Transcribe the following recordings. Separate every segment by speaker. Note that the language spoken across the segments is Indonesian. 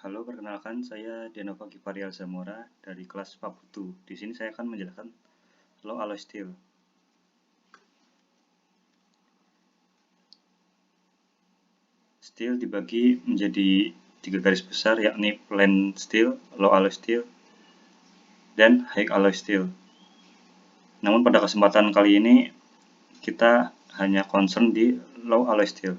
Speaker 1: Halo, perkenalkan saya Denova Givarial Zamora dari kelas Pabutu. Di sini saya akan menjelaskan low alloy steel. Steel dibagi menjadi 3 garis besar, yakni plain steel, low alloy steel, dan high alloy steel. Namun pada kesempatan kali ini kita hanya concern di low alloy steel.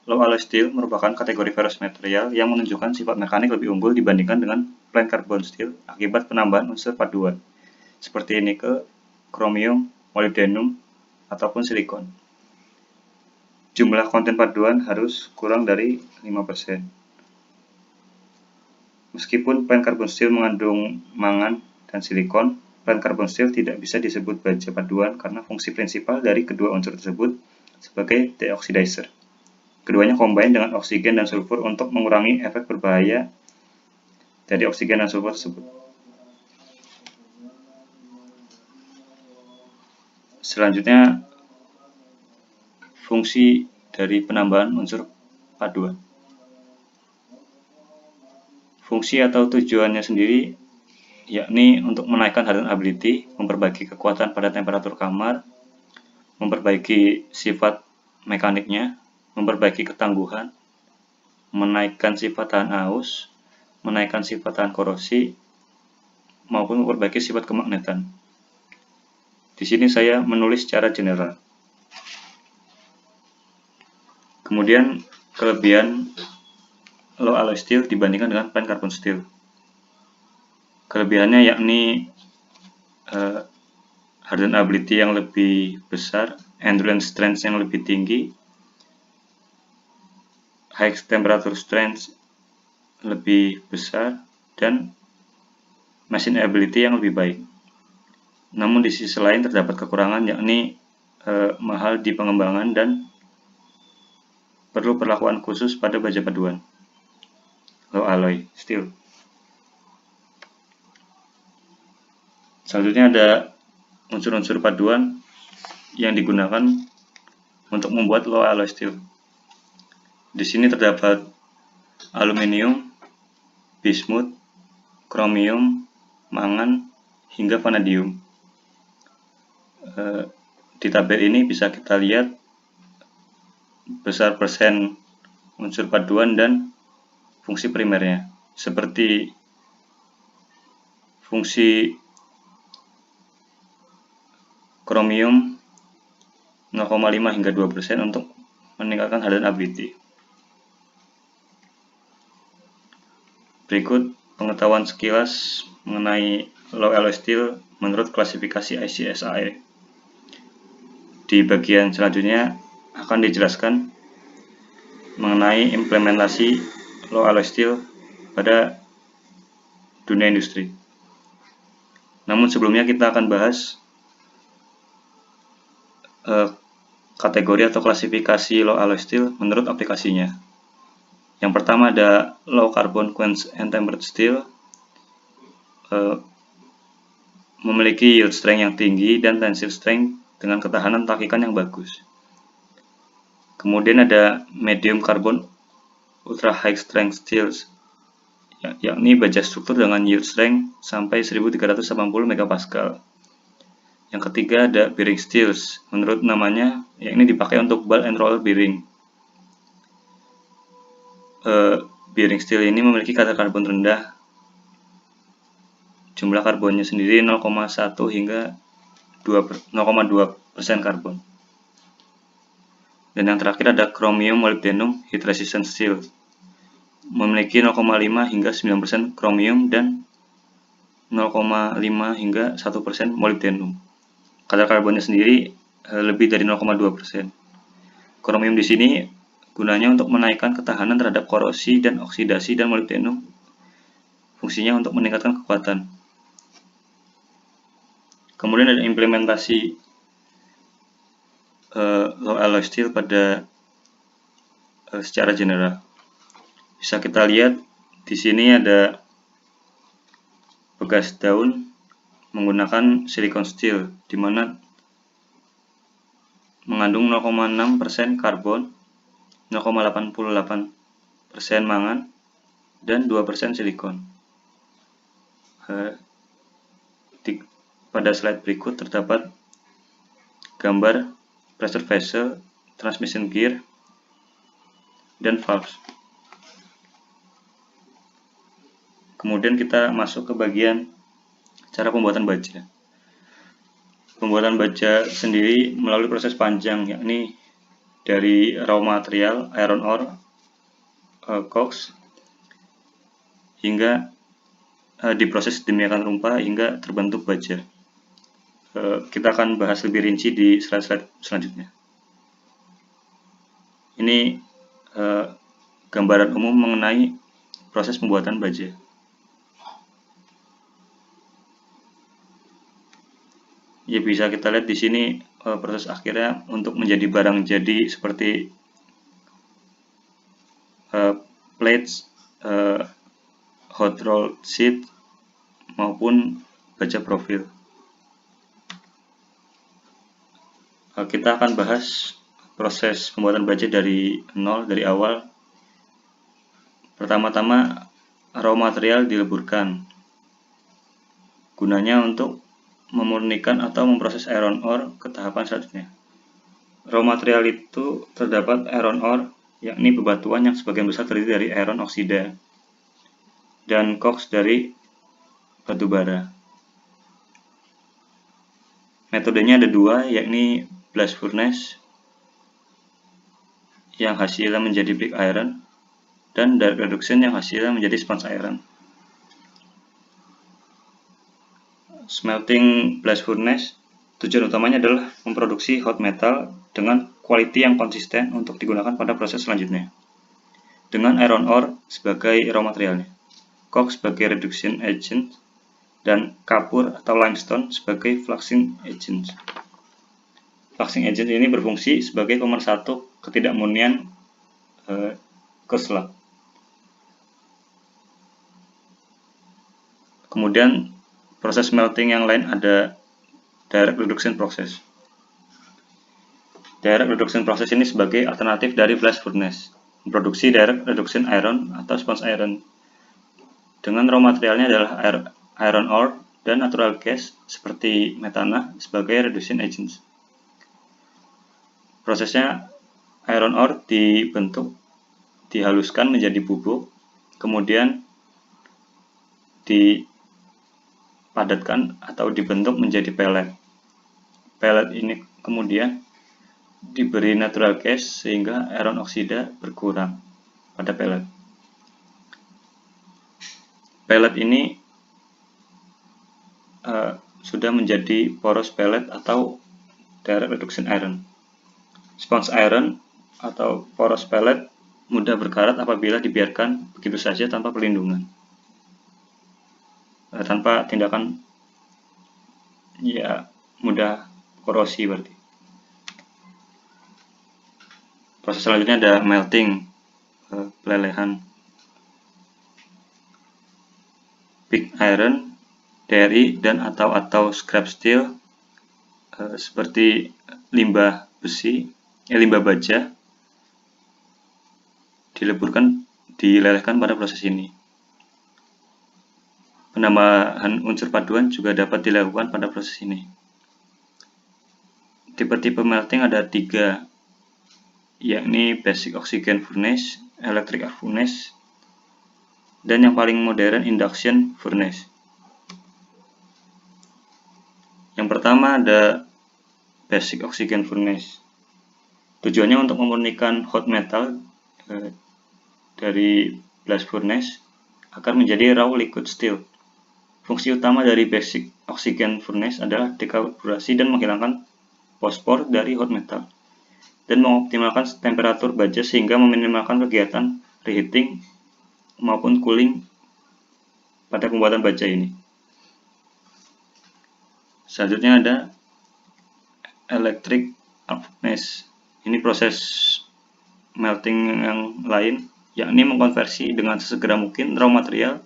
Speaker 1: Low alloy steel merupakan kategori ferrous material yang menunjukkan sifat mekanik lebih unggul dibandingkan dengan plain carbon steel akibat penambahan unsur paduan seperti nikel, kromium, molybdenum, ataupun silikon. Jumlah konten paduan harus kurang dari 5%. Meskipun plain carbon steel mengandung mangan dan silikon, plain carbon steel tidak bisa disebut baja paduan karena fungsi prinsipal dari kedua unsur tersebut sebagai deoxidizer. Keduanya combine dengan oksigen dan sulfur untuk mengurangi efek berbahaya dari oksigen dan sulfur tersebut. Selanjutnya, fungsi dari penambahan unsur paduan. Fungsi atau tujuannya sendiri yakni untuk menaikkan hardenability, memperbaiki kekuatan pada temperatur kamar, memperbaiki sifat mekaniknya, memperbaiki ketangguhan, menaikkan sifat tahan aus, menaikkan sifat tahan korosi, maupun memperbaiki sifat kemagnetan. Di sini saya menulis secara general. Kemudian kelebihan low alloy steel dibandingkan dengan plain carbon steel. Kelebihannya yakni hardenability yang lebih besar, endurance strength yang lebih tinggi, high temperature strength lebih besar, dan machinability yang lebih baik. Namun di sisi lain terdapat kekurangan yakni mahal di pengembangan dan perlu perlakuan khusus pada baja paduan low alloy steel. Selanjutnya ada unsur-unsur paduan yang digunakan untuk membuat low alloy steel. Di sini terdapat aluminium, bismut, kromium, mangan, hingga vanadium. Di tabel ini bisa kita lihat besar persen unsur paduan dan fungsi primernya, seperti fungsi kromium 0,5 hingga 2% untuk meningkatkan hardenability. Berikut pengetahuan sekilas mengenai low alloy steel menurut klasifikasi ICSAE. Di bagian selanjutnya akan dijelaskan mengenai implementasi low alloy steel pada dunia industri. Namun sebelumnya kita akan bahas kategori atau klasifikasi low alloy steel menurut aplikasinya. Yang pertama ada low carbon quench and tempered steel, memiliki yield strength yang tinggi dan tensile strength dengan ketahanan takikan yang bagus. Kemudian ada medium carbon ultra high strength steels, yakni baja struktur dengan yield strength sampai 1380 MPa. Yang ketiga ada bearing steels, menurut namanya yakni dipakai untuk ball and roller bearing. Bearing steel ini memiliki kadar karbon rendah, jumlah karbonnya sendiri 0,1 hingga 0,2% karbon. Dan yang terakhir ada chromium molybdenum heat resistant steel, memiliki 0,5 hingga 9% chromium dan 0,5 hingga 1% molybdenum. Kadar karbonnya sendiri lebih dari 0,2%. Kromium di sini gunanya untuk menaikkan ketahanan terhadap korosi dan oksidasi, dan molybdenum fungsinya untuk meningkatkan kekuatan. Kemudian ada implementasi low alloy steel pada secara general. Bisa kita lihat di sini ada bekas daun menggunakan silicon steel, di mana mengandung 0,6% karbon, 0,88% mangan, dan 2% silikon. Pada slide berikut terdapat gambar pressure vessel, transmission gear, dan valves. Kemudian kita masuk ke bagian cara pembuatan baja. Pembuatan baja sendiri melalui proses panjang, yakni dari raw material, iron ore, coks, hingga diproses sedemikian rupa hingga terbentuk baja. Kita akan bahas lebih rinci di slide-slide selanjutnya. Ini gambaran umum mengenai proses pembuatan baja. Ya, bisa kita lihat di sini proses akhirnya untuk menjadi barang jadi seperti plates, hot roll sheet, maupun baja profil. Kita akan bahas proses pembuatan baja dari nol, dari awal. Pertama-tama, raw material dileburkan. Gunanya untuk memurnikan atau memproses iron ore ke tahapan selanjutnya. Raw material itu terdapat iron ore, yakni bebatuan yang sebagian besar terdiri dari iron oksida, dan coks dari batu bara. Metodenya ada dua, yakni blast furnace yang hasilnya menjadi pig iron, dan direct reduction yang hasilnya menjadi sponge iron. Smelting blast furnace, tujuan utamanya adalah memproduksi hot metal dengan quality yang konsisten untuk digunakan pada proses selanjutnya, dengan iron ore sebagai raw materialnya, coke sebagai reduction agent, dan kapur atau limestone sebagai fluxing agent. Fluxing agent ini berfungsi sebagai pemersatu ketidakmurnian ke slag. Kemudian proses smelting yang lain ada direct reduction process. Direct reduction process ini sebagai alternatif dari blast furnace, memproduksi direct reduction iron atau sponge iron dengan raw materialnya adalah iron ore dan natural gas seperti metana sebagai reduction agents. Prosesnya, iron ore dibentuk, dihaluskan menjadi bubuk, kemudian dipadatkan atau dibentuk menjadi pellet. Pellet ini kemudian diberi natural gas sehingga iron oksida berkurang pada pellet. Pellet ini sudah menjadi poros pellet atau direct reduction iron. Sponge iron atau poros pellet mudah berkarat apabila dibiarkan begitu saja tanpa perlindungan, tanpa tindakan, ya mudah korosi berarti. Proses selanjutnya ada melting, pelelehan. Pig iron, DRI, dan atau scrap steel seperti limbah besi, limbah baja dilelehkan pada proses ini. Penambahan unsur paduan juga dapat dilakukan pada proses ini. Tipe-tipe melting ada 3, yakni basic oxygen furnace, electric arc furnace, dan yang paling modern induction furnace. Yang pertama ada basic oxygen furnace. Tujuannya untuk memurnikan hot metal dari blast furnace agar menjadi raw liquid steel. Fungsi utama dari basic oxygen furnace adalah dekarburasi dan menghilangkan fosfor dari hot metal, dan mengoptimalkan temperatur baja sehingga meminimalkan kegiatan reheating maupun cooling pada pembuatan baja ini. Selanjutnya ada electric arc furnace. Ini proses melting yang lain, yakni mengkonversi dengan sesegera mungkin raw material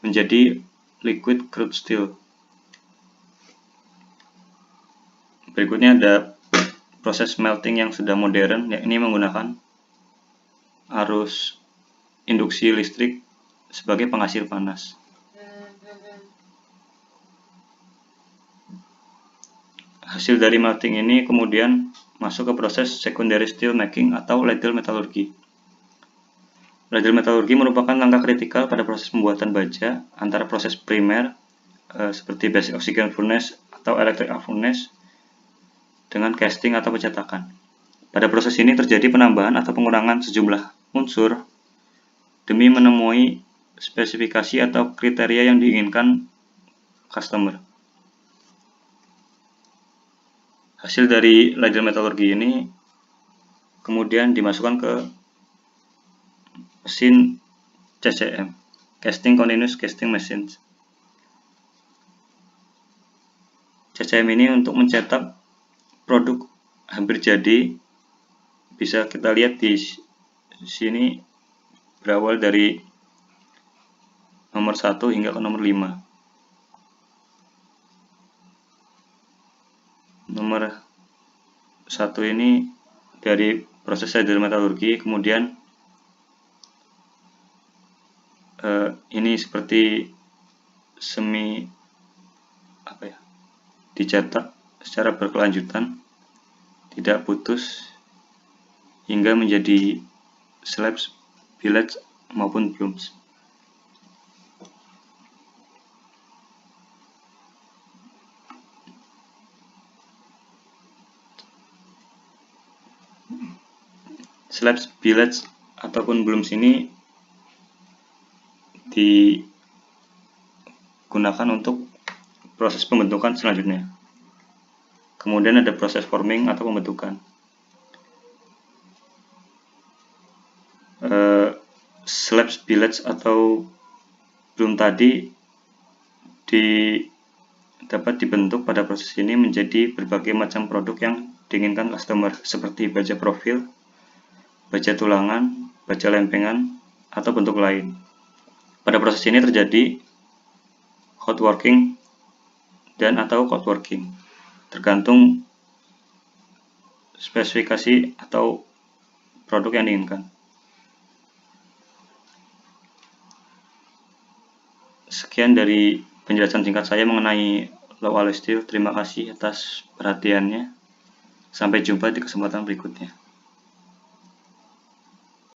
Speaker 1: menjadi liquid crude steel. Berikutnya ada proses melting yang sudah modern, yakni menggunakan arus induksi listrik sebagai penghasil panas. Hasil dari melting ini kemudian masuk ke proses secondary steel making atau ladle metalurgi. Ladle metalurgi merupakan langkah kritikal pada proses pembuatan baja antara proses primer seperti basic oxygen furnace atau electric arc furnace dengan casting atau pencetakan. Pada proses ini terjadi penambahan atau pengurangan sejumlah unsur demi menemui spesifikasi atau kriteria yang diinginkan customer. Hasil dari ladle metalurgi ini kemudian dimasukkan ke mesin CCM, Casting Continuous Casting Machine. CCM ini untuk mencetak produk hampir jadi. Bisa kita lihat di sini berawal dari nomor 1 hingga ke nomor 5. Nomor 1 ini dari proses ladle metalurgi, kemudian ini seperti semi dicetak secara berkelanjutan, tidak putus hingga menjadi slabs, billets maupun blooms. Slabs, billets ataupun blooms ini digunakan untuk proses pembentukan selanjutnya. Kemudian ada proses forming atau pembentukan. Slabs, billets atau bloom tadi dapat dibentuk pada proses ini menjadi berbagai macam produk yang diinginkan customer, seperti baja profil, baja tulangan, baja lempengan, atau bentuk lain. Pada proses ini terjadi hot working dan atau cold working, tergantung spesifikasi atau produk yang diinginkan. Sekian dari penjelasan singkat saya mengenai low alloy steel. Terima kasih atas perhatiannya. Sampai jumpa di kesempatan berikutnya.